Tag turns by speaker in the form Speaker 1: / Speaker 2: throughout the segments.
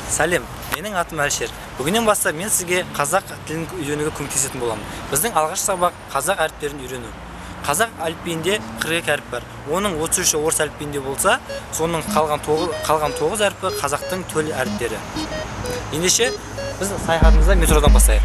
Speaker 1: Сәлем, менің атым Әлшер. Бүгіннен бастап мен сізге қазақ тілін үйренуге көмектесетін боламын. Біздің алғашқы сабақ қазақ әріптерін үйрену. Қазақ әліпбиінде 42 әріп бар. Оның 33-і орыс әліпбиінде болса, соның қалған 9 әріпі қазақтың төл әріптері. Ендеше біз саяхатымызды метродан бастайық.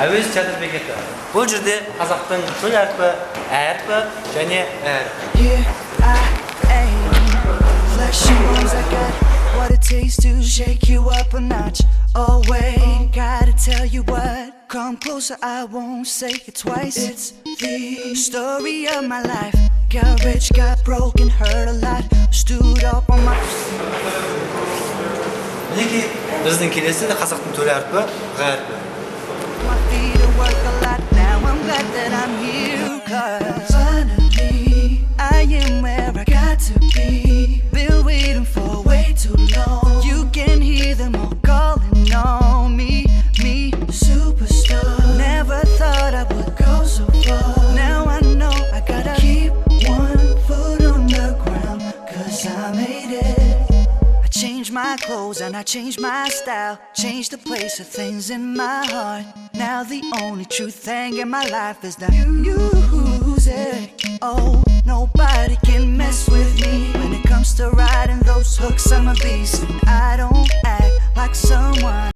Speaker 1: Әуезов театр бекеті. Бұл жерде қазақтың төл әрпі, әрпі және әрпі. What it takes to shake you up a notch. Oh wait, gotta tell you what. Come closer, I won't say it twice. It's the story of my life. Got rich, got broken, hurt a lot. Stood up on my... Мінекей, біздің келесі де қазақтың төл әрпі, әрпі. My feet work a lot now. I'm glad that I'm here, 'cause finally I am where I got to be. Been waiting for way too long. You can hear them all calling on me, superstar. Never thought I would go so far. Now I know I gotta keep one foot on the ground, 'cause I made it. Changed my clothes and I changed my style. Changed the place of things in my heart. Now the only true thing in my life is that music. Oh, nobody can mess with me. When it comes to riding those hooks, I'm a beast. I don't act like someone